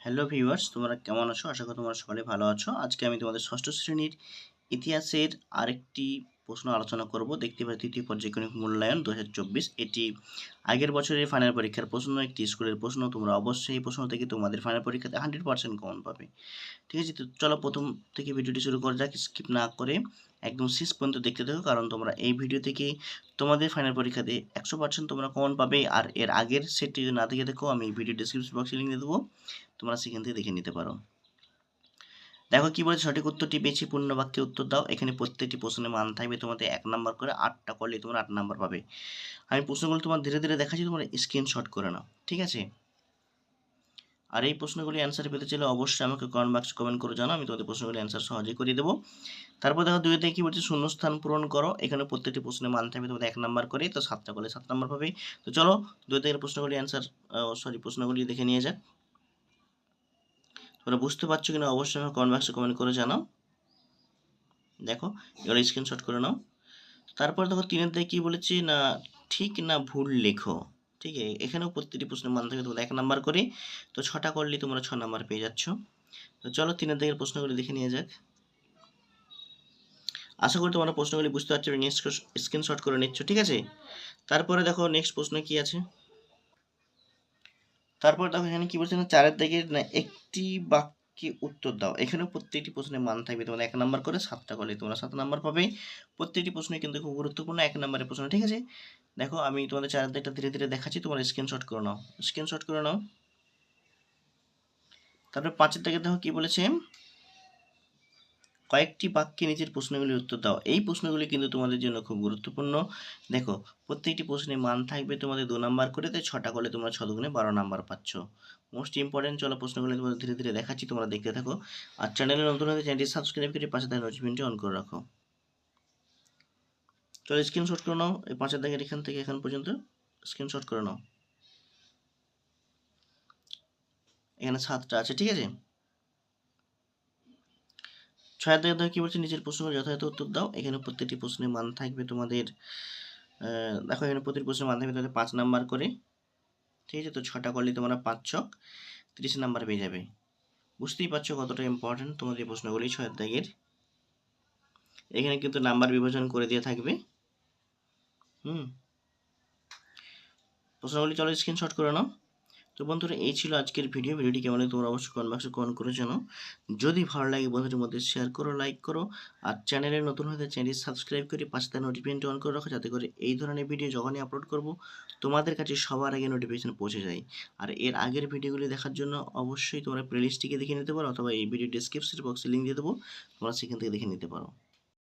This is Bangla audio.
হ্যালো ভিউয়ার্স, তোমরা কেমন আছো? আশা করি তোমরা সকলে ভালো আছো। আজকে আমি তোমাদের ষষ্ঠ শ্রেণীর ইতিহাসের আরেকটি প্রশ্ন আলোচনা করব। দেখতে পাচ্ছি তৃতীয় পর্যায়ক্রমিক মূল্যায়ন 2024। এটি আগের বছরের ফাইনাল পরীক্ষার প্রশ্ন, একটি স্কুলের প্রশ্ন। তোমরা অবশ্যই এই প্রশ্ন থেকে তোমাদের ফাইনাল পরীক্ষাতে 100% কমন পাবে। ঠিক আছে, তো চলো প্রথম থেকে ভিডিওটি শুরু করা যাক। স্কিপ না করে একদম শেষ পর্যন্ত দেখতে থাকো, কারণ তোমরা এই ভিডিও থেকে তোমাদের ফাইনাল পরীক্ষাতে 100% তোমরা কমন পাবে। আর এর আগের সেটটি যদি না দেখে দেখো, আমি ভিডিও ডিসক্রিপশন বক্সে লিঙ্ক দিয়ে দেবো, তোমরা সেখান থেকে দেখে নিতে পারো। দেখো কি বলেছে, সঠিক উত্তরটি পেয়েছি, পূর্ণ বাক্যে উত্তর দাও। এখানে প্রত্যেকটি প্রশ্নের মান থাকবে তোমাদের 1 নাম্বার করে, 8টা করলে তোমরা 8 নাম্বার পাবে। আমি প্রশ্নগুলো তোমার ধীরে ধীরে দেখাচ্ছি, তোমরা স্ক্রিনশট করে নাও, ঠিক আছে? আর এই প্রশ্নগুলি অ্যান্সার পেতে চাইলে অবশ্যই আমাকে কমেন্ট বক্সে কমেন্ট করে জানাও, আমি তোমাদের প্রশ্নগুলি অ্যান্সার সহজেই করে দেবো। তারপর দেখো 2 থেকে কি বলছে, শূন্যস্থান পূরণ করো। এখানে প্রত্যেকটি প্রশ্নের মান থাকবে তোমাদের 1 নাম্বার করে, তো 7টা করলে 7 নাম্বার পাবে। তো চলো 2 থেকে প্রশ্নগুলি প্রশ্নগুলি দেখে নিয়ে যাক। তোমরা বুঝতে পারছো কিনা অবশ্যই আমাকে কমেন্ট বক্সে কমেন্ট করে জানাও। দেখো এগুলো স্ক্রিনশট করে নাও। তারপর দেখো 3 থেকে কি বলেছি না, ঠিক না ভুল লেখো। ঠিক আছে, এখানেও প্রত্যেকটি প্রশ্নের মান থাকে তোমাদের 1 নাম্বার করে, তো 6টা করলে তোমরা 6 নাম্বার পেয়ে যাচ্ছ। তো চলো 3 থেকে প্রশ্নগুলি দেখে নিয়ে যাক। আশা করি তোমরা প্রশ্নগুলি বুঝতে পারছো, নেক্সট স্ক্রিনশট করে নিচ্ছ, ঠিক আছে? তারপরে দেখো নেক্সট প্রশ্ন কি আছে। তারপর দেখো এখানে কি বলছে না, 4 থেকে না একটি বাক্যে উত্তর দাও। এখানেও প্রত্যেকটি প্রশ্নের মান থাকবে তোমাদের 1 নাম্বার করে, 7টা করলে তোমরা 7 নাম্বার পাবে। প্রত্যেকটি প্রশ্নই কিন্তু খুব গুরুত্বপূর্ণ, 1 নাম্বারের প্রশ্ন, ঠিক আছে? দেখো আমি তোমাদের 4 দিকটা ধীরে ধীরে দেখাচ্ছি, তোমরা স্ক্রিনশট করে নাও, স্ক্রিনশট করে নাও। তারপরে 5 থেকে দেখো কি বলেছে, কয়েকটি বাক্যে নিচের প্রশ্নগুলির উত্তর দাও। এই প্রশ্নগুলি কিন্তু তোমাদের জন্য খুব গুরুত্বপূর্ণ। দেখো প্রত্যেকটি প্রশ্নের মান থাকবে তোমাদের 2 নাম্বার করে, তাই 6টা করলে তোমরা 6 দুগুণে 12 নাম্বার পাচ্ছ। মোস্ট ইম্পর্টেন্ট, চলো প্রশ্নগুলি তোমাদের ধীরে ধীরে দেখাচ্ছি, তোমরা দেখতে থাকো। আর চ্যানেলে নতুন হলে চ্যানেলটি সাবস্ক্রাইব করে পাশে থাকা নোটিফিকেশনটি অন করে রাখো। চলো স্ক্রিনশট করে নাও, এই 5 দাগের এখান থেকে এখান পর্যন্ত স্ক্রিনশট করে নাও। এখানে 7টা আছে, ঠিক আছে? 6 থেকে কি বলছে, নিচের প্রশ্নগুলো যথাযথ উত্তর দাও। এখানে প্রত্যেকটি প্রশ্নের মান থাকবে তোমাদের, দেখো এখানে প্রতিটি প্রশ্নের মান থাকবে তোমাদের 5 নাম্বার করে, ঠিক আছে? তো 6টা করলে তোমরা 5 ছক 30 নাম্বার পেয়ে যাবে। বুঝতেই পারছো কতটা ইম্পর্টেন্ট তোমাদের এই প্রশ্নগুলি 6 দাগের। এখানে কিন্তু নাম্বার বিভাজন করে দিয়ে থাকবে। প্রশ্নগুলি চলো স্ক্রিনশট করে নাও। তো বন্ধুরা এই ছিল আজকের ভিডিওটি কেমন লাগে তোমরা অবশ্যই কমেন্ট বক্সে কমেন্ট করে জানাও। যদি ভালো লাগে বন্ধুদের মধ্যে শেয়ার করো, লাইক করো। আর চ্যানেলে নতুন হলে চ্যানেলটি সাবস্ক্রাইব করে পাশে থাকা নোটিফিকেশনটি অন করে রাখো, যাতে করে এই ধরনের ভিডিও যখনই আপলোড করব তোমাদের কাছে সবার আগে নোটিফিকেশন পৌঁছে যায়। আর এর আগের ভিডিওগুলি দেখার জন্য অবশ্যই তোমরা প্লেলিস্টটিকে দেখে নিতে পারো, অথবা এই ভিডিও ডেসক্রিপশন বক্সে লিঙ্ক দিয়ে দেবো, তোমরা সেখান থেকে দেখে নিতে পারো।